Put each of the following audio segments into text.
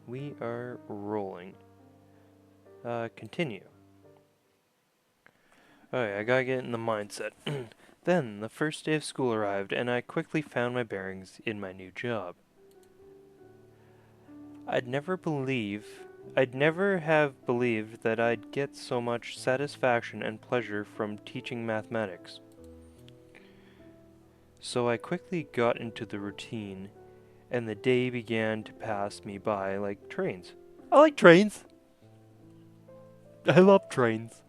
We are rolling. Continue. Okay, I gotta get in the mindset. Then, the first day of school arrived, and I quickly found my bearings in my new job. I'd never believe, I'd never have believed that I'd get so much satisfaction and pleasure from teaching mathematics. So I quickly got into the routine, and the day began to pass me by like trains. I like trains! I love trains.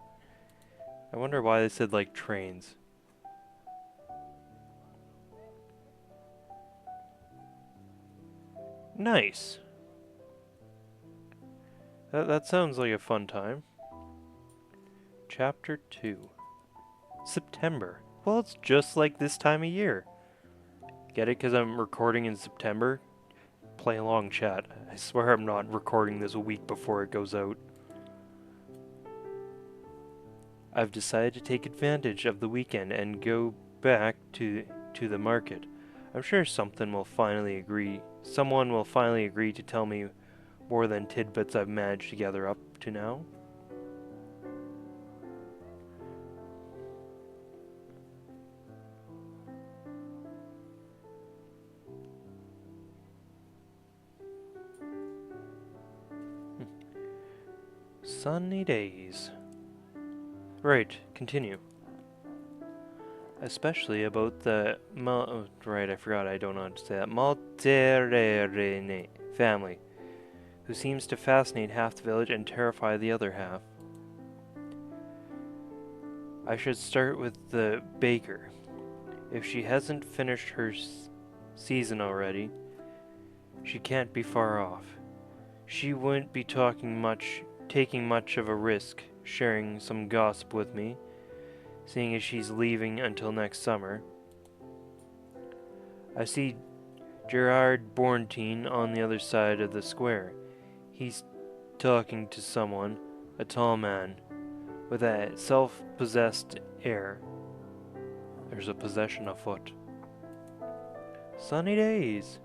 I wonder why they said like trains. Nice. That sounds like a fun time. Chapter 2. September. Well, it's just like this time of year. Get it? Because I'm recording in September? Play along, chat. I swear I'm not recording this a week before it goes out. I've decided to take advantage of the weekend and go back to the market. I'm sure someone will finally agree to tell me more than tidbits I've managed to gather up to now. Sunny days. Right, continue. Especially about the right, I forgot, I don't know how to say that. Malterene family, who seems to fascinate half the village and terrify the other half. I should start with the baker. If she hasn't finished her season already, she can't be far off. She wouldn't be taking much of a risk sharing some gossip with me, seeing as she's leaving until next summer. I see Gerard Borntine on the other side of the square. He's talking to someone, a tall man, with a self-possessed air. There's a possession afoot. Sunny days.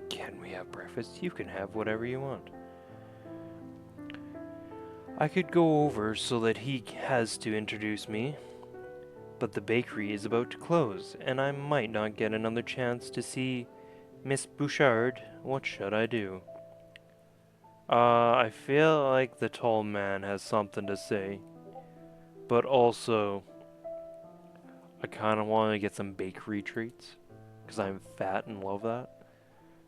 Can we have breakfast? You can have whatever you want. I could go over so that he has to introduce me, but the bakery is about to close, and I might not get another chance to see Miss Bouchard. What should I do? I feel like the tall man has something to say, but also, I kind of want to get some bakery treats, because I'm fat and love that.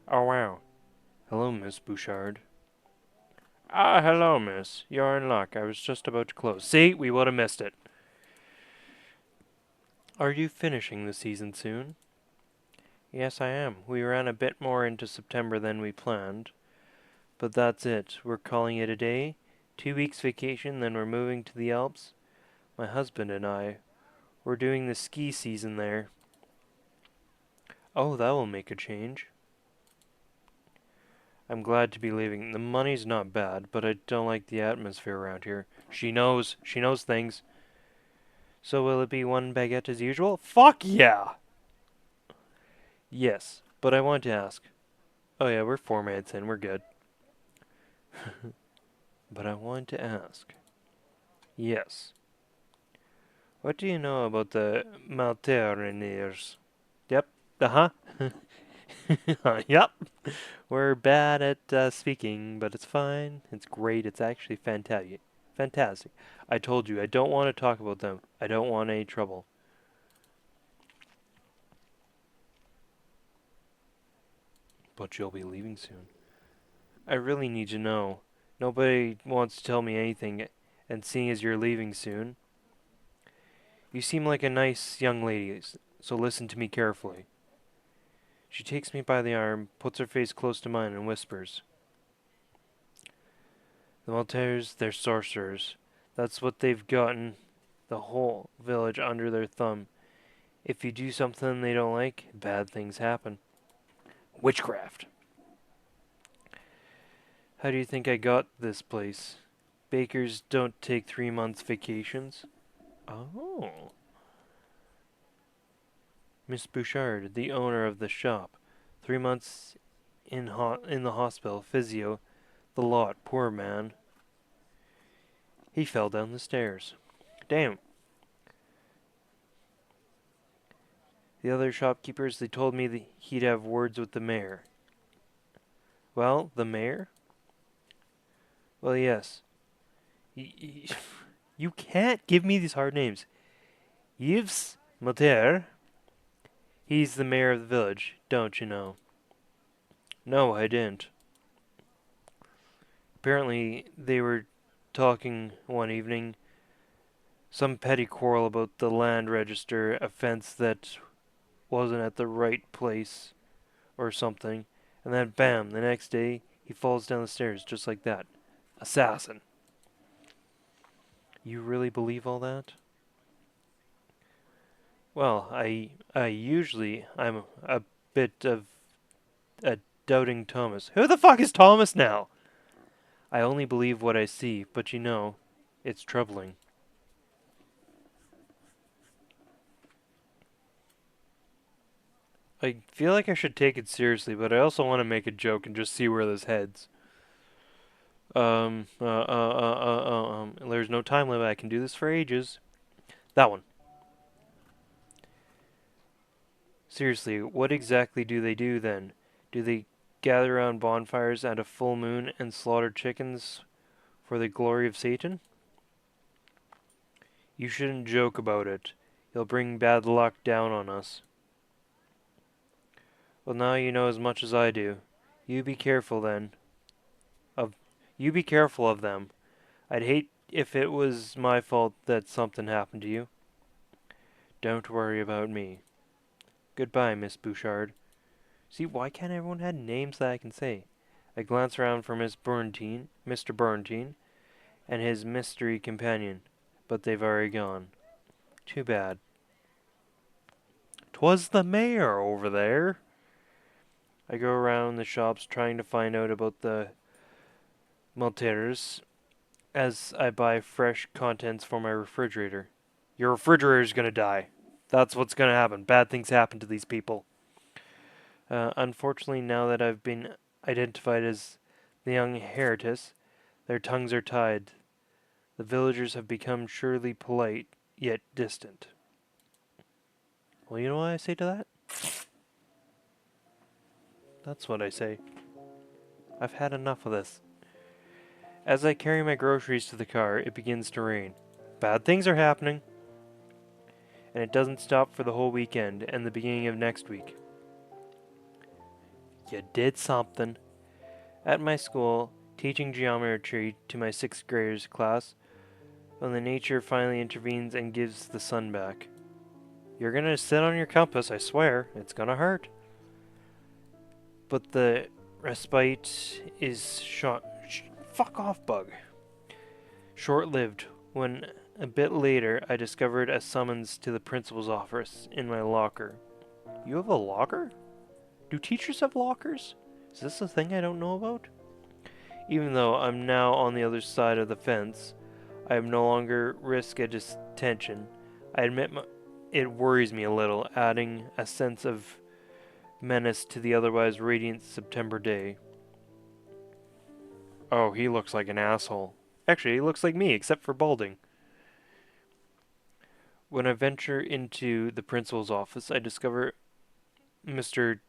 Oh wow. Hello, Miss Bouchard. Ah, hello, miss. You're in luck. I was just about to close. See, we would have missed it. Are you finishing the season soon? Yes, I am. We ran a bit more into September than we planned. But that's it. We're calling it a day. 2 weeks vacation, then we're moving to the Alps. My husband and I. We're doing the ski season there. Oh, that will make a change. I'm glad to be leaving. The money's not bad, but I don't like the atmosphere around here. She knows. She knows things. So will it be one baguette as usual? Fuck yeah! Yes, but I want to ask. Oh yeah, we're 4 minutes in. We're good. But I want to ask. Yes. What do you know about the Malteriners? Yep. Uh-huh. Yep. We're bad at speaking, but it's fine. It's great. It's actually fantastic. Fantastic. I told you, I don't want to talk about them. I don't want any trouble. But you'll be leaving soon. I really need to know. Nobody wants to tell me anything, and seeing as you're leaving soon, you seem like a nice young lady, so listen to me carefully. She takes me by the arm, puts her face close to mine, and whispers. The Maltese, they're sorcerers. That's what they've gotten the whole village under their thumb. If you do something they don't like, bad things happen. Witchcraft. How do you think I got this place? Bakers don't take 3 months vacations. Oh. Miss Bouchard, the owner of the shop. 3 months in the hospital, physio, the lot, poor man. He fell down the stairs. Damn. The other shopkeepers, they told me that he'd have words with the mayor. Well, the mayor? Well, yes. You can't give me these hard names. Yves Moter. He's the mayor of the village, don't you know? No, I didn't. Apparently, they were talking one evening, some petty quarrel about the land register, a fence that wasn't at the right place or something, and then bam, the next day, he falls down the stairs just like that. Assassin. You really believe all that? Well, I'm a bit of a doubting Thomas. Who the fuck is Thomas now? I only believe what I see, but you know, it's troubling. I feel like I should take it seriously, but I also want to make a joke and just see where this heads. There's no time limit. I can do this for ages. That one. Seriously, what exactly do they do then? Do they gather around bonfires at a full moon and slaughter chickens for the glory of Satan? You shouldn't joke about it. You'll bring bad luck down on us. Well, now you know as much as I do. You be careful then. Of you be careful of them. I'd hate if it was my fault that something happened to you. Don't worry about me. Goodbye, Miss Bouchard. See, why can't everyone have names that I can say? I glance around for Mr. Bernstein, and his mystery companion, but they've already gone. Too bad. 'Twas the mayor over there. I go around the shops trying to find out about the Maltesers as I buy fresh contents for my refrigerator. Your refrigerator's gonna die. That's what's gonna happen. Bad things happen to these people. Unfortunately, now that I've been identified as the young heretic, their tongues are tied. The villagers have become surely polite, yet distant. Well, you know what I say to that? That's what I say. I've had enough of this. As I carry my groceries to the car, it begins to rain. Bad things are happening, and it doesn't stop for the whole weekend and the beginning of next week. You did something. At my school, teaching geometry to my 6th graders class, when the nature finally intervenes and gives the sun back. You're gonna sit on your compass, I swear. It's gonna hurt. But the respite is fuck off, bug. Short-lived. When a bit later I discovered a summons to the principal's office in my locker. You have a locker? Do teachers have lockers? Is this a thing I don't know about? Even though I'm now on the other side of the fence, I am no longer risk a detention. I admit it worries me a little, adding a sense of menace to the otherwise radiant September day. Oh, he looks like an asshole. Actually, he looks like me, except for balding. When I venture into the principal's office, I discover Mr.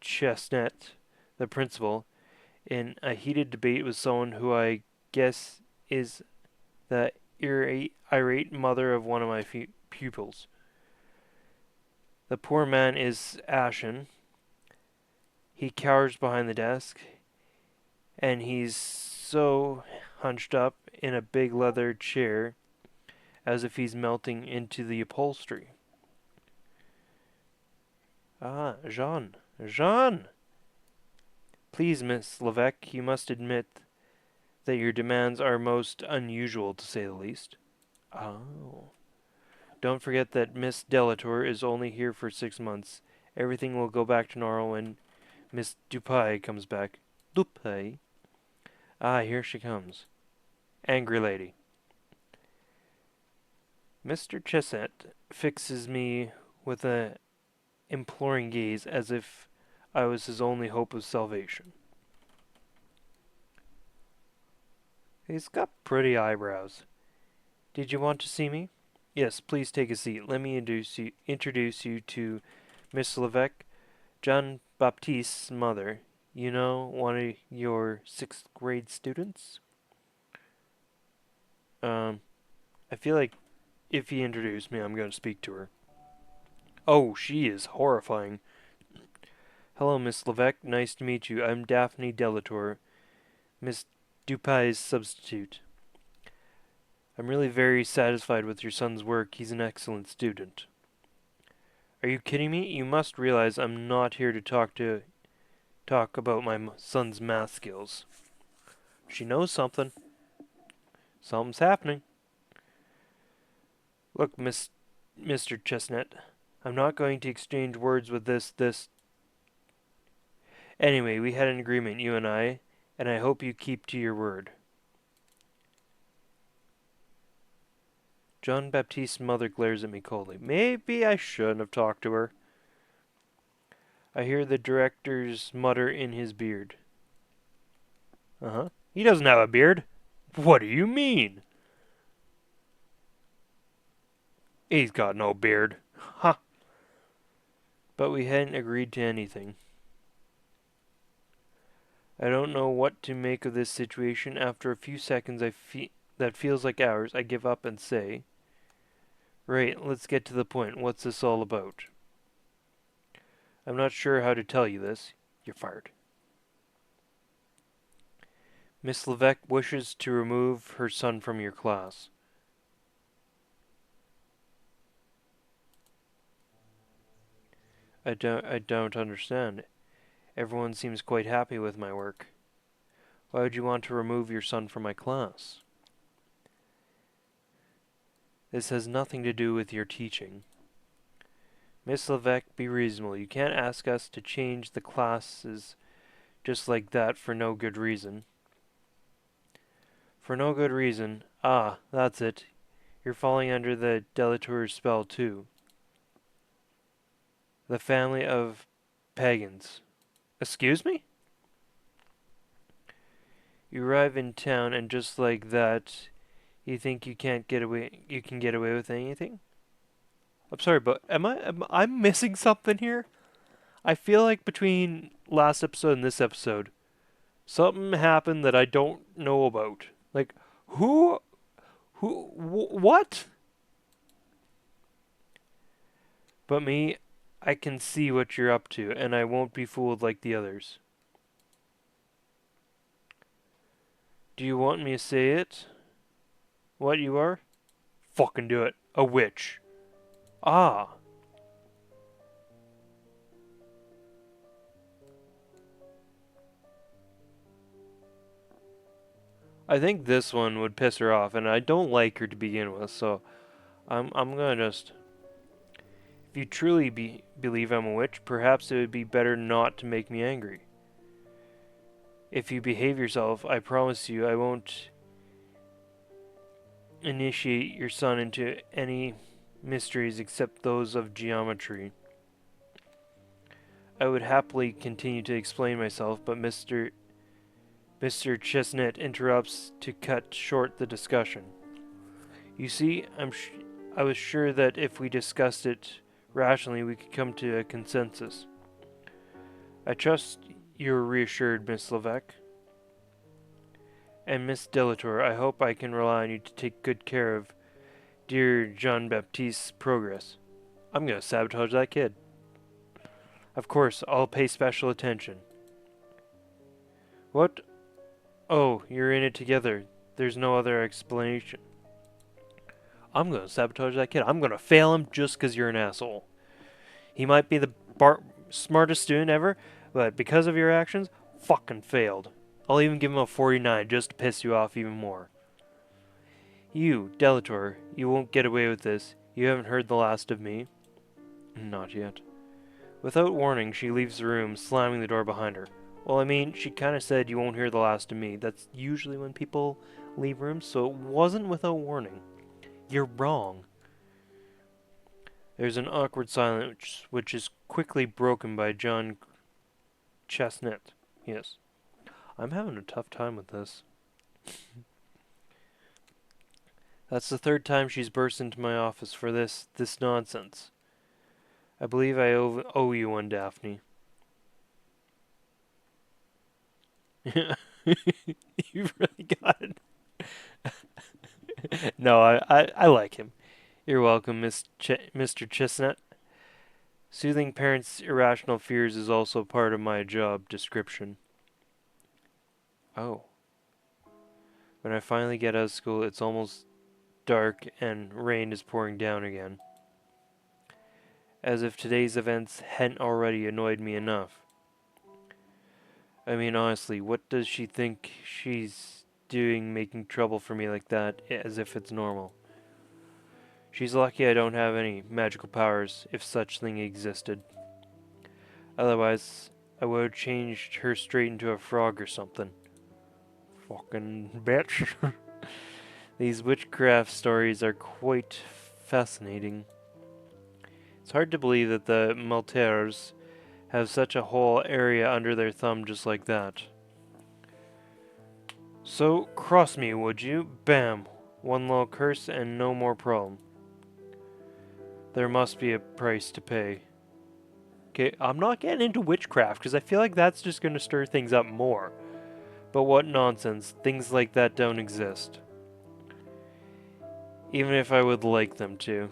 Chestnut, the principal, in a heated debate with someone who I guess is the irate mother of one of my pupils. The poor man is ashen. He cowers behind the desk, and he's so hunched up in a big leather chair as if he's melting into the upholstery. Ah, Jean. Jean! Please, Miss Levesque, you must admit that your demands are most unusual, to say the least. Oh. Don't forget that Miss Delatour is only here for 6 months. Everything will go back to normal when Miss Dupuy comes back. Dupuy? Ah, here she comes. Angry lady. Mr. Chestnut fixes me with a imploring gaze as if I was his only hope of salvation. He's got pretty eyebrows. Did you want to see me? Yes, please take a seat. Let me introduce you to Miss Levesque, John Baptiste's mother. You know, one of your sixth grade students? Um, I feel like if he introduced me, I'm going to speak to her. Oh, she is horrifying. Hello, Miss Levesque. Nice to meet you. I'm Daphne Delator, Miss Dupay's substitute. I'm really very satisfied with your son's work. He's an excellent student. Are you kidding me? You must realize I'm not here to talk about my son's math skills. She knows something. Something's happening. Look, Mr. Chestnut, I'm not going to exchange words with this. Anyway, we had an agreement, you and I hope you keep to your word. John Baptiste's mother glares at me coldly. Maybe I shouldn't have talked to her. I hear the director's mutter in his beard. Uh-huh. He doesn't have a beard. What do you mean? He's got no beard. Ha! But we hadn't agreed to anything. I don't know what to make of this situation. After a few seconds that feels like hours, I give up and say, right, let's get to the point. What's this all about? I'm not sure how to tell you this. You're fired. Miss Levesque wishes to remove her son from your class. I don't understand. Everyone seems quite happy with my work. Why would you want to remove your son from my class? This has nothing to do with your teaching. Miss Levesque, be reasonable. You can't ask us to change the classes just like that for no good reason. For no good reason? Ah, that's it. You're falling under the Delatour spell too. The family of pagans. Excuse me? You arrive in town and just like that, you think you can get away with anything? I'm sorry, but am I missing something here? I feel like between last episode and this episode, something happened that I don't know about. Like, who, what? But me, I can see what you're up to, and I won't be fooled like the others. Do you want me to say it? What you are? Fucking do it. A witch. Ah. I think this one would piss her off, and I don't like her to begin with, so I'm gonna just. If you truly believe I'm a witch, perhaps it would be better not to make me angry. If you behave yourself, I promise you I won't initiate your son into any mysteries except those of geometry. I would happily continue to explain myself, but Mr. Chestnut interrupts to cut short the discussion. You see, I was sure that if we discussed it rationally, we could come to a consensus. I trust you're reassured, Miss Levesque. And Miss Delator, I hope I can rely on you to take good care of dear Jean Baptiste's progress. I'm gonna sabotage that kid. Of course, I'll pay special attention. What? Oh, you're in it together. There's no other explanation. I'm gonna sabotage that kid. I'm gonna fail him just 'cause you're an asshole. He might be the smartest student ever, but because of your actions, fucking failed. I'll even give him a 49 just to piss you off even more. You, Delator, you won't get away with this. You haven't heard the last of me. Not yet. Without warning, she leaves the room, slamming the door behind her. Well, I mean, she kind of said you won't hear the last of me. That's usually when people leave rooms, so it wasn't without warning. You're wrong. There's an awkward silence which is quickly broken by John Chestnut. Yes. I'm having a tough time with this. That's the third time she's burst into my office for this nonsense. I believe I owe you one, Daphne. You've really got it. No, I like him. You're welcome, Mr. Chestnut. Soothing parents' irrational fears is also part of my job description. Oh. When I finally get out of school, it's almost dark and rain is pouring down again. As if today's events hadn't already annoyed me enough. I mean, honestly, what does she think she's doing making trouble for me like that, as if it's normal? She's lucky I don't have any magical powers, if such thing existed. Otherwise, I would have changed her straight into a frog or something. Fucking bitch. These witchcraft stories are quite fascinating. It's hard to believe that the Malters have such a whole area under their thumb just like that. So, cross me, would you? Bam! One little curse and no more problem. There must be a price to pay. Okay, I'm not getting into witchcraft because I feel like that's just going to stir things up more. But what nonsense. Things like that don't exist. Even if I would like them to.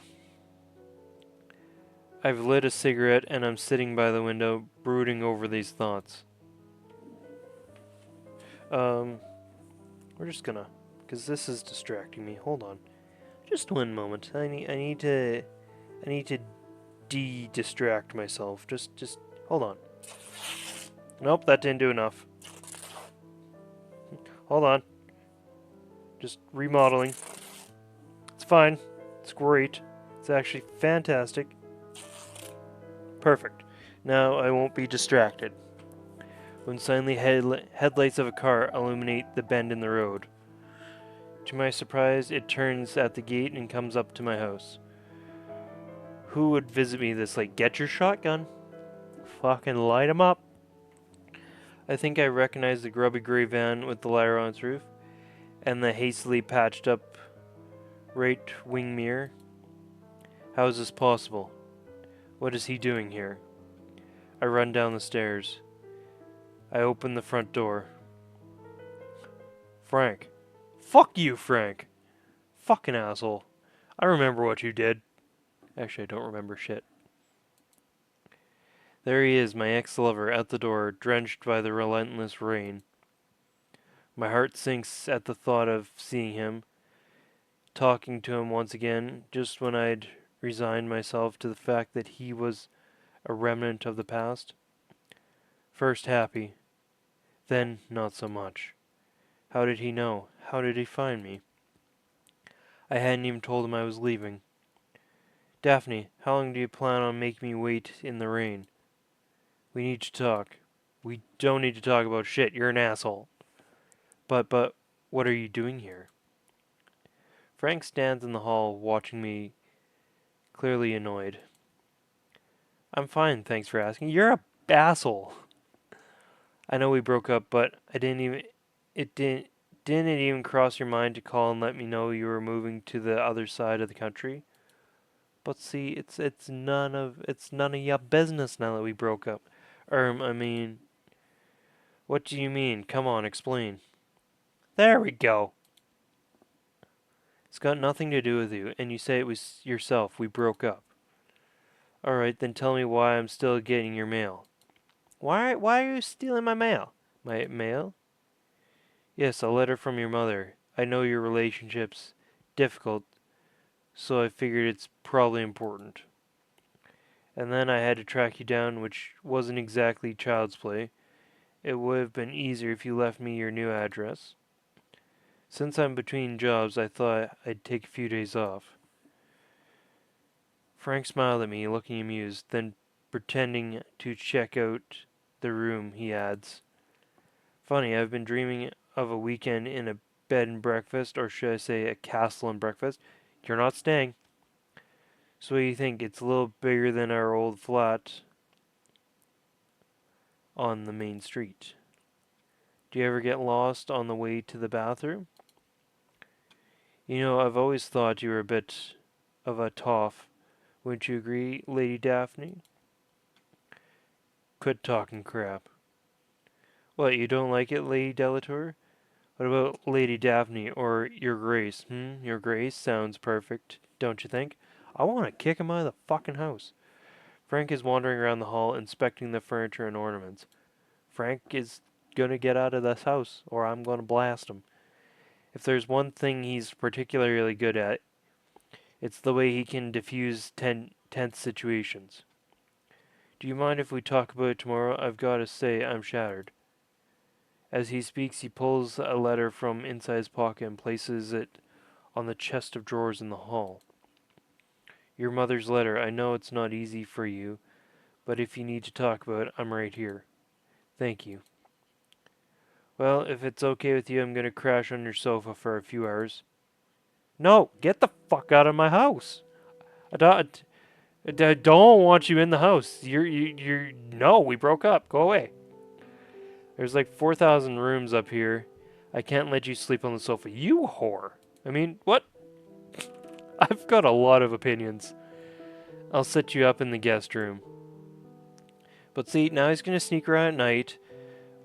I've lit a cigarette and I'm sitting by the window brooding over these thoughts. We're just gonna, because this is distracting me. Hold on, just one moment. I need to distract myself. Just hold on. Nope, that didn't do enough. Hold on. Just remodeling. It's fine. It's great. It's actually fantastic. Perfect. Now I won't be distracted. When suddenly headlights of a car illuminate the bend in the road. To my surprise, it turns at the gate and comes up to my house. Who would visit me this late? Get your shotgun. Fucking light 'em up. I think I recognize the grubby gray van with the lighter on its roof, and the hastily patched up right wing mirror. How is this possible? What is he doing here? I run down the stairs. I open the front door. Frank. Fuck you, Frank. Fucking asshole. I remember what you did. Actually, I don't remember shit. There he is, my ex-lover, at the door, drenched by the relentless rain. My heart sinks at the thought of seeing him, talking to him once again, just when I'd resigned myself to the fact that he was a remnant of the past. First happy, then not so much. How did he know? How did he find me? I hadn't even told him I was leaving. Daphne, how long do you plan on making me wait in the rain? We need to talk. We don't need to talk about shit. You're an asshole. But, what are you doing here? Frank stands in the hall watching me, clearly annoyed. I'm fine, thanks for asking. You're a asshole. I know we broke up, but it didn't it even cross your mind to call and let me know you were moving to the other side of the country? But see, it's none of your business now that we broke up. I mean, what do you mean? Come on, explain. There we go. It's got nothing to do with you, and you say it was yourself. We broke up. Alright, then tell me why I'm still getting your mail. Why are you stealing my mail? My mail? Yes, a letter from your mother. I know your relationship's difficult, so I figured it's probably important. And then I had to track you down, which wasn't exactly child's play. It would have been easier if you left me your new address. Since I'm between jobs, I thought I'd take a few days off. Frank smiled at me, looking amused, then pretending to check out the room, he adds. Funny, I've been dreaming of a weekend in a bed and breakfast, or should I say a castle and breakfast. You're not staying. So what do you think? It's a little bigger than our old flat on the main street. Do you ever get lost on the way to the bathroom? You know, I've always thought you were a bit of a toff. Wouldn't you agree, Lady Daphne? Quit talking crap. What, you don't like it, Lady Delator? What about Lady Daphne or Your Grace? Your Grace sounds perfect, don't you think? I want to kick him out of the fucking house. Frank is wandering around the hall, inspecting the furniture and ornaments. Frank is gonna get out of this house, or I'm gonna blast him. If there's one thing he's particularly good at, it's the way he can diffuse tense situations. Do you mind if we talk about it tomorrow? I've got to say, I'm shattered. As he speaks, he pulls a letter from inside his pocket and places it on the chest of drawers in the hall. Your mother's letter. I know it's not easy for you, but if you need to talk about it, I'm right here. Thank you. Well, if it's okay with you, I'm going to crash on your sofa for a few hours. No, get the fuck out of my house. I don't want you in the house. No, we broke up. Go away. There's like 4,000 rooms up here. I can't let you sleep on the sofa. You whore. I mean, what? I've got a lot of opinions. I'll set you up in the guest room. But see, now he's gonna sneak around at night,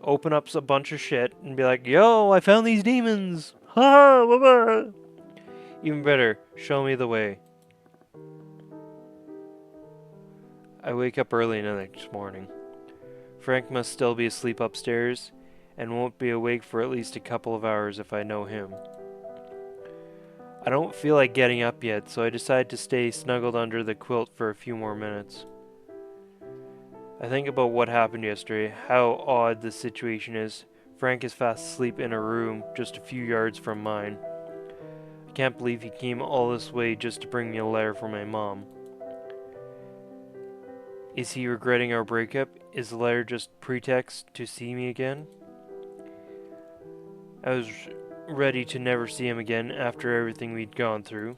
open up a bunch of shit, and be like, yo, I found these demons! Ha ha! Even better, show me the way. I wake up early the next morning. Frank must still be asleep upstairs, and won't be awake for at least a couple of hours if I know him. I don't feel like getting up yet, so I decide to stay snuggled under the quilt for a few more minutes. I think about what happened yesterday, how odd the situation is. Frank is fast asleep in a room just a few yards from mine. I can't believe he came all this way just to bring me a letter from my mom. Is he regretting our breakup? Is the letter just pretext to see me again? I was ready to never see him again after everything we'd gone through.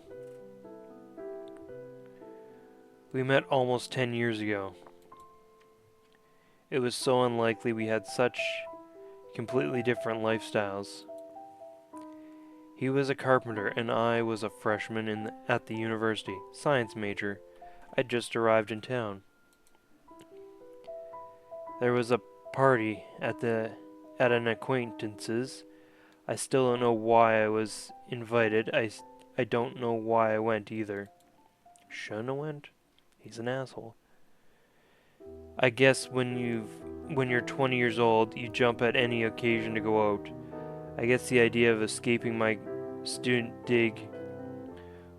We met almost 10 years ago. It was so unlikely we had such completely different lifestyles. He was a carpenter and I was a freshman at the university, science major. I'd just arrived in town. There was a party at an acquaintance's. I still don't know why I was invited. I don't know why I went either. Shouldn't have went. He's an asshole. I guess when you're 20 years old, you jump at any occasion to go out. I guess the idea of escaping my student dig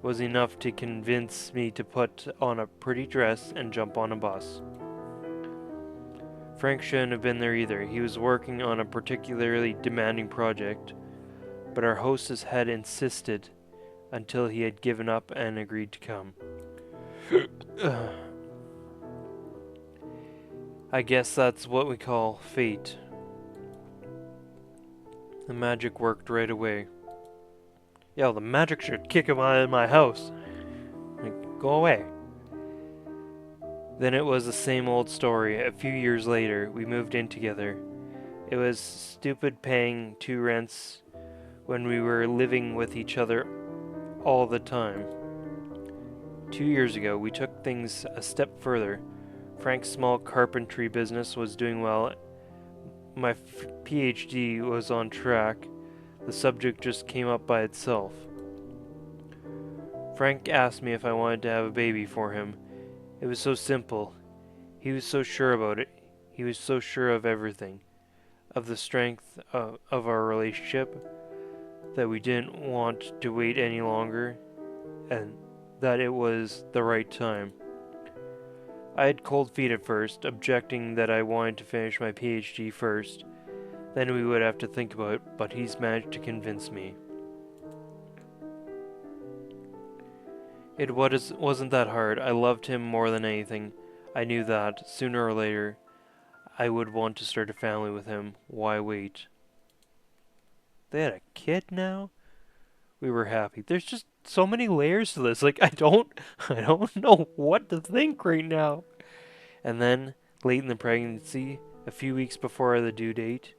was enough to convince me to put on a pretty dress and jump on a bus. Frank shouldn't have been there either. He was working on a particularly demanding project, but our hostess had insisted until he had given up and agreed to come. I guess that's what we call fate. The magic worked right away. Yo, the magic should kick him out of my house. Like, go away. Then it was the same old story. A few years later, we moved in together. It was stupid paying 2 rents when we were living with each other all the time. 2 years ago, we took things a step further. Frank's small carpentry business was doing well. My PhD was on track. The subject just came up by itself. Frank asked me if I wanted to have a baby for him. It was so simple. He was so sure about it. He was so sure of everything. Of the strength of our relationship. That we didn't want to wait any longer. And that it was the right time. I had cold feet at first, objecting that I wanted to finish my PhD first. Then we would have to think about it, but he's managed to convince me. It wasn't that hard. I loved him more than anything. I knew that, sooner or later, I would want to start a family with him. Why wait? They had a kid now? We were happy. There's just so many layers to this. Like, I don't know what to think right now. And then, late in the pregnancy, a few weeks before the due date,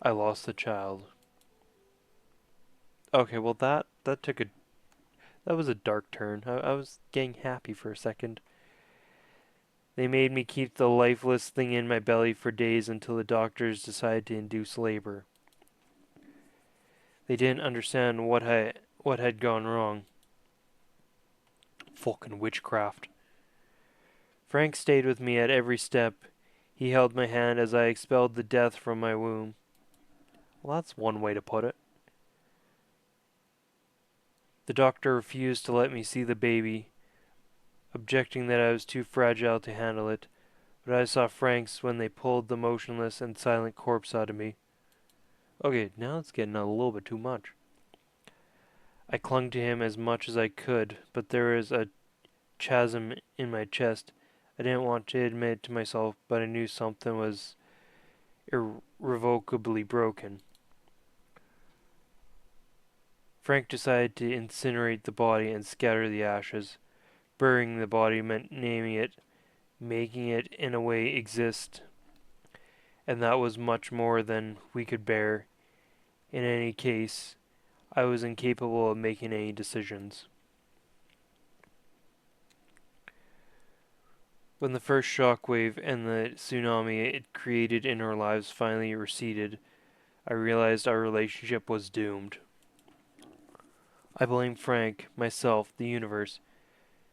I lost the child. Okay, well that was a dark turn. I was getting happy for a second. They made me keep the lifeless thing in my belly for days until the doctors decided to induce labor. They didn't understand what had gone wrong. Fucking witchcraft. Frank stayed with me at every step. He held my hand as I expelled the death from my womb. Well, that's one way to put it. The doctor refused to let me see the baby, objecting that I was too fragile to handle it, but I saw Frank's when they pulled the motionless and silent corpse out of me. Okay, now it's getting a little bit too much. I clung to him as much as I could, but there was a chasm in my chest. I didn't want to admit it to myself, but I knew something was irrevocably broken. Frank decided to incinerate the body and scatter the ashes. Burying the body meant naming it, making it in a way exist, and that was much more than we could bear. In any case, I was incapable of making any decisions. When the first shockwave and the tsunami it created in our lives finally receded, I realized our relationship was doomed. I blamed Frank, myself, the universe.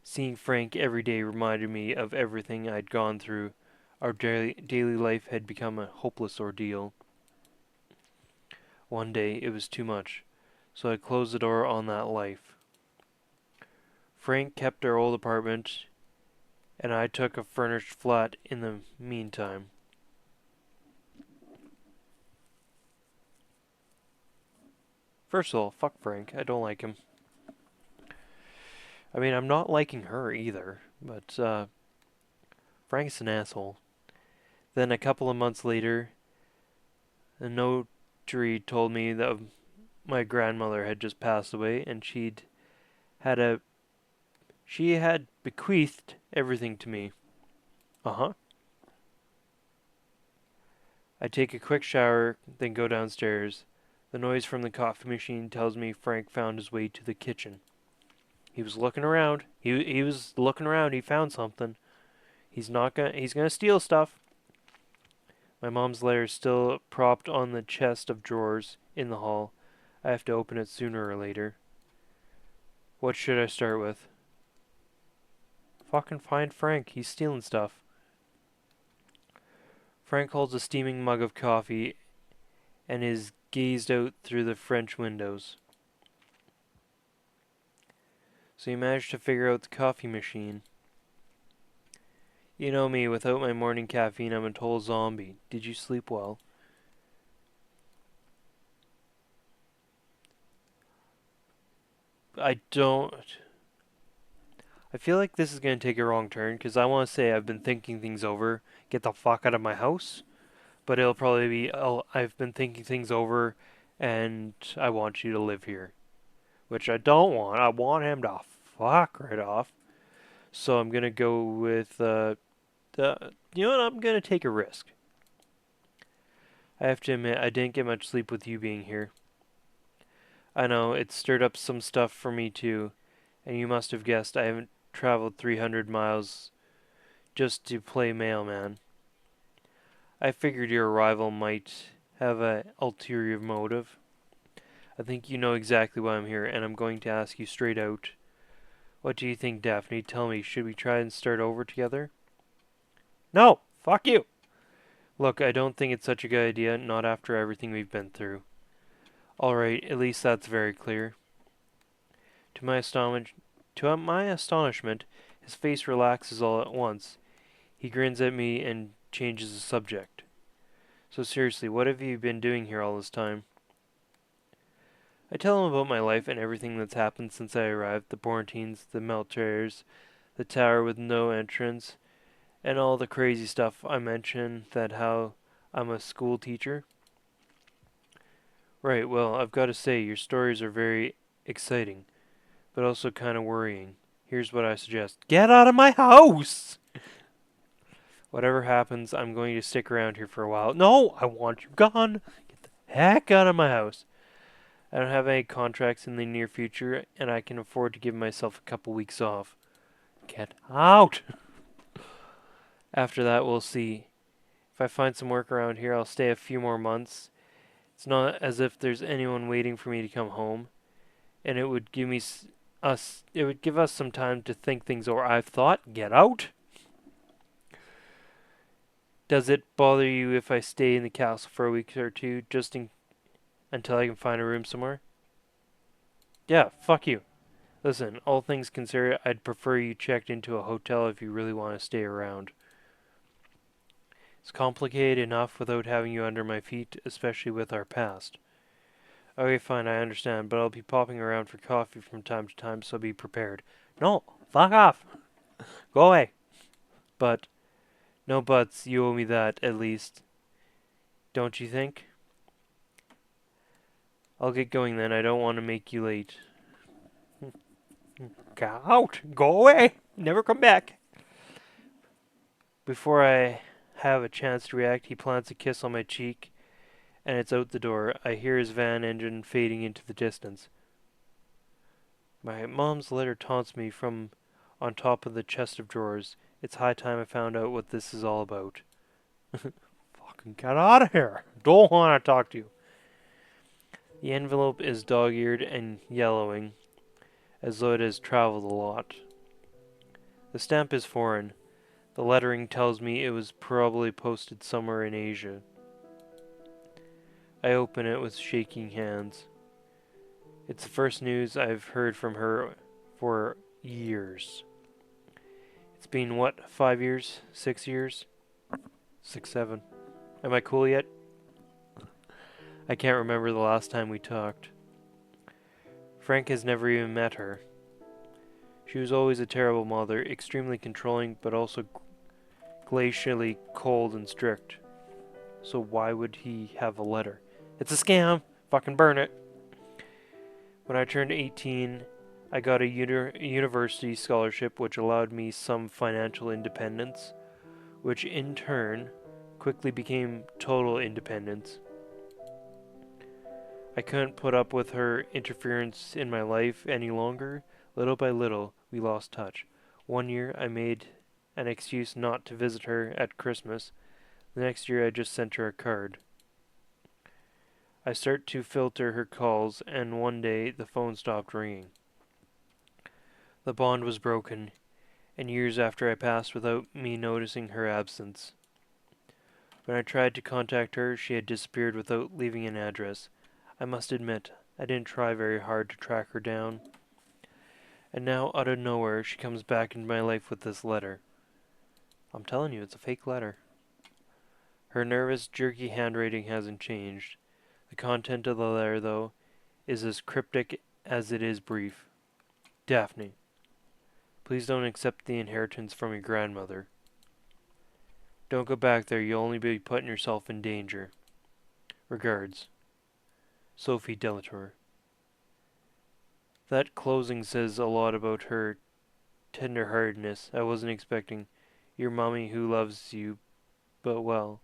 Seeing Frank every day reminded me of everything I'd gone through. Our daily life had become a hopeless ordeal. One day it was too much, so I closed the door on that life. Frank kept our old apartment, and I took a furnished flat in the meantime. First of all, fuck Frank. I don't like him. I mean, I'm not liking her either, but Frank's an asshole. Then a couple of months later, the notary told me that my grandmother had just passed away, and had a she had bequeathed everything to me. Uh huh. I take a quick shower, then go downstairs. The noise from the coffee machine tells me Frank found his way to the kitchen. He was looking around. He was looking around. He found something. He's gonna steal stuff. My mom's letter is still propped on the chest of drawers in the hall. I have to open it sooner or later. What should I start with? Fucking find Frank. He's stealing stuff. Frank holds a steaming mug of coffee and is gazed out through the French windows. So you managed to figure out the coffee machine. You know me, without my morning caffeine, I'm a total zombie. Did you sleep well? I don't. I feel like this is going to take a wrong turn because I want to say I've been thinking things over. Get the fuck out of my house. But it'll probably be, oh, I've been thinking things over and I want you to live here. Which I don't want. I want him to fuck right off. So I'm going to go with, you know what? I'm going to take a risk. I have to admit, I didn't get much sleep with you being here. I know, it stirred up some stuff for me too. And you must have guessed I haven't traveled 300 miles just to play mailman. I figured your arrival might have an ulterior motive. I think you know exactly why I'm here, and I'm going to ask you straight out. What do you think, Daphne? Tell me, should we try and start over together? No! Fuck you! Look, I don't think it's such a good idea, not after everything we've been through. Alright, at least that's very clear. To my astonishment, his face relaxes all at once. He grins at me and changes the subject. So seriously, what have you been doing here all this time? I tell him about my life and everything that's happened since I arrived, the quarantines, the melters, the tower with no entrance, and all the crazy stuff. I mention that how I'm a school teacher. Right, well, I've got to say, your stories are very exciting, but also kind of worrying. Here's what I suggest: get out of my house! Whatever happens, I'm going to stick around here for a while. No, I want you gone! Get the heck out of my house! I don't have any contracts in the near future, and I can afford to give myself a couple weeks off. Get out! After that, we'll see. If I find some work around here, I'll stay a few more months. It's not as if there's anyone waiting for me to come home, and it would give me us. It would give us some time to think things over. I've thought. Get out. Does it bother you if I stay in the castle for a week or two, until I can find a room somewhere? Yeah, fuck you. Listen, all things considered, I'd prefer you checked into a hotel if you really want to stay around. It's complicated enough without having you under my feet, especially with our past. Okay, fine, I understand, but I'll be popping around for coffee from time to time, so be prepared. No, fuck off. Go away. But, no buts, you owe me that, at least. Don't you think? I'll get going then, I don't want to make you late. Get out! Go away! Never come back! Before I have a chance to react, he plants a kiss on my cheek, and it's out the door. I hear his van engine fading into the distance. My mom's letter taunts me from on top of the chest of drawers. It's high time I found out what this is all about. Fucking get out of here! Don't want to talk to you. The envelope is dog-eared and yellowing, as though it has traveled a lot. The stamp is foreign. The lettering tells me it was probably posted somewhere in Asia. I open it with shaking hands. It's the first news I've heard from her for years. It's been, what, 5 years? 6 years? 6, 7. Am I cool yet? I can't remember the last time we talked. Frank has never even met her. She was always a terrible mother, extremely controlling, but also glacially cold and strict. So why would he have a letter? It's a scam! Fucking burn it! When I turned 18, I got a university scholarship which allowed me some financial independence, which in turn quickly became total independence. I couldn't put up with her interference in my life any longer. Little by little, we lost touch. One year, I made an excuse not to visit her at Christmas. The next year, I just sent her a card. I start to filter her calls, and one day, the phone stopped ringing. The bond was broken, and years after I passed without me noticing her absence. When I tried to contact her, she had disappeared without leaving an address. I must admit, I didn't try very hard to track her down. And now, out of nowhere, she comes back into my life with this letter. I'm telling you, it's a fake letter. Her nervous, jerky handwriting hasn't changed. The content of the letter, though, is as cryptic as it is brief. Daphne, please don't accept the inheritance from your grandmother. Don't go back there, you'll only be putting yourself in danger. Regards, Sophie Delatour. That closing says a lot about her tender-heartedness. I wasn't expecting your mommy who loves you, but well.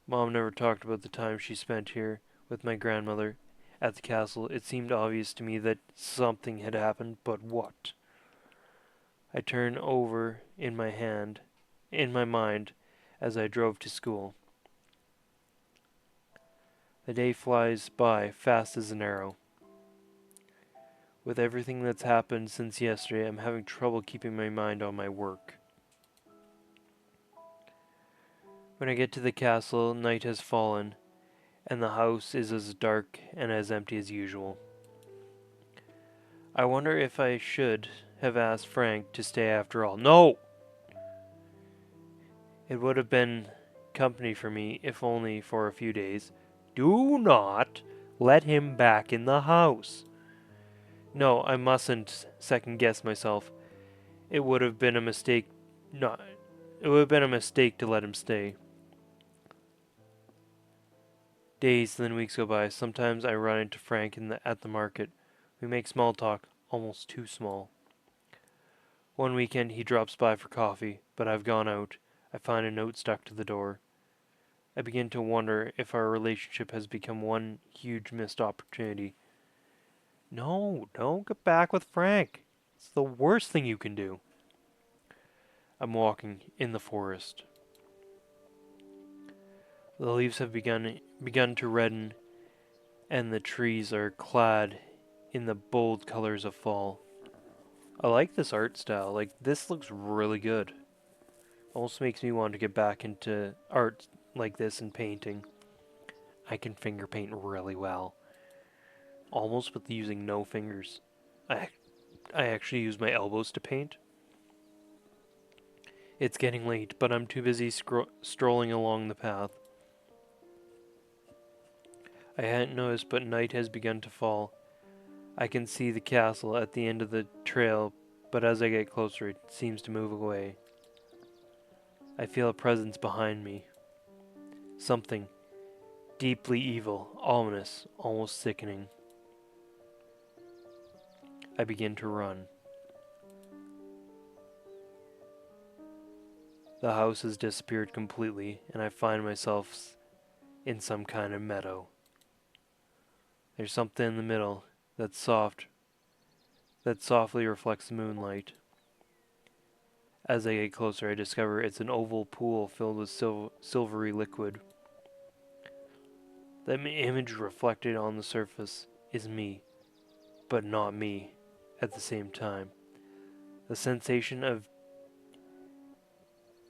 Mom never talked about the time she spent here with my grandmother at the castle. It seemed obvious to me that something had happened, but what? I turned over in my mind, as I drove to school. The day flies by fast as an arrow. With everything that's happened since yesterday, I'm having trouble keeping my mind on my work. When I get to the castle, night has fallen, and the house is as dark and as empty as usual. I wonder if I should have asked Frank to stay after all. No! It would have been company for me, if only for a few days. Do not let him back in the house. No, I mustn't second guess myself. It would have been a mistake. No, it would have been a mistake to let him stay. Days, then weeks go by. Sometimes I run into Frank at the market. We make small talk, almost too small. One weekend he drops by for coffee, but I've gone out. I find a note stuck to the door. I begin to wonder if our relationship has become one huge missed opportunity. No, don't get back with Frank. It's the worst thing you can do. I'm walking in the forest. The leaves have begun to redden, and the trees are clad in the bold colors of fall. I like this art style. Like, this looks really good. Almost makes me want to get back into art like this and painting. I can finger paint really well. Almost with using no fingers. I, I actually use my elbows to paint. It's getting late, but I'm too busy strolling along the path. I hadn't noticed, but night has begun to fall. I can see the castle at the end of the trail, but as I get closer, it seems to move away. I feel a presence behind me. Something deeply evil, ominous, almost sickening. I begin to run. The house has disappeared completely, and I find myself in some kind of meadow. There's something in the middle that's soft, that softly reflects the moonlight. As I get closer, I discover it's an oval pool filled with silvery liquid. The image reflected on the surface is me, but not me at the same time. The sensation of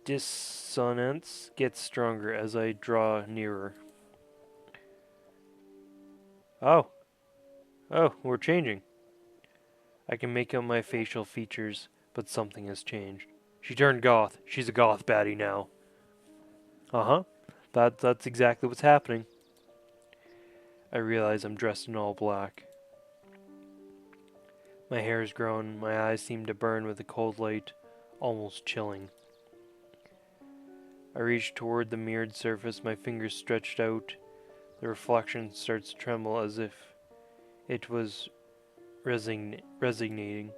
dissonance gets stronger as I draw nearer. Oh, we're changing. I can make out my facial features, but something has changed. She turned goth. She's a goth baddie now. Uh-huh. That's exactly what's happening. I realize I'm dressed in all black. My hair is grown, my eyes seem to burn with the cold light, almost chilling. I reach toward the mirrored surface, my fingers stretched out. The reflection starts to tremble as if it was resignating.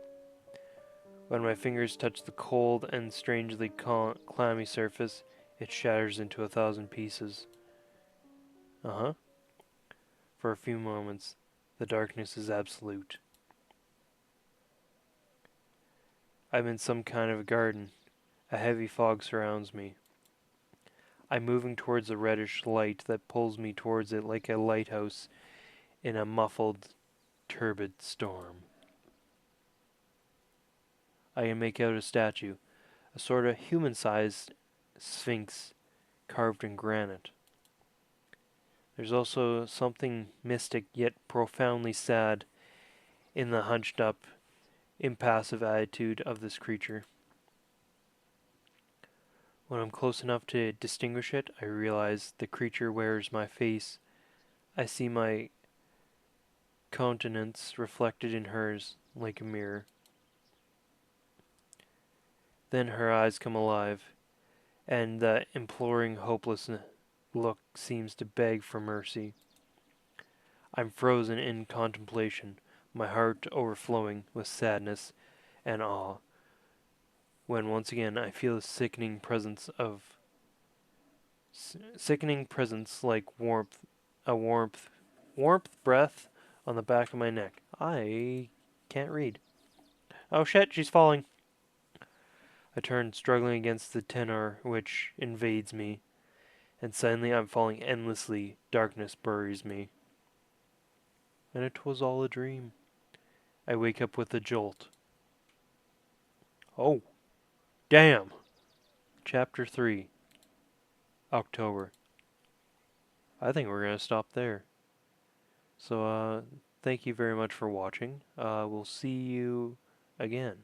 When my fingers touch the cold and strangely clammy surface, it shatters into 1,000 pieces. Uh-huh. For a few moments, the darkness is absolute. I'm in some kind of garden. A heavy fog surrounds me. I'm moving towards a reddish light that pulls me towards it like a lighthouse in a muffled, turbid storm. I can make out a statue, a sort of human-sized sphinx carved in granite. There's also something mystic yet profoundly sad in the hunched up, impassive attitude of this creature. When I'm close enough to distinguish it, I realize the creature wears my face. I see my countenance reflected in hers like a mirror. Then her eyes come alive, and the imploring, hopeless look seems to beg for mercy. I'm frozen in contemplation, my heart overflowing with sadness and awe, when once again I feel a sickening presence like a warmth breath on the back of my neck. I can't read. Oh shit, she's falling. I turn, struggling against the tenor which invades me, and suddenly I'm falling endlessly. Darkness buries me. And it was all a dream. I wake up with a jolt. Oh, damn! Chapter 3, October. I think we're going to stop there. So, thank you very much for watching. We'll see you again.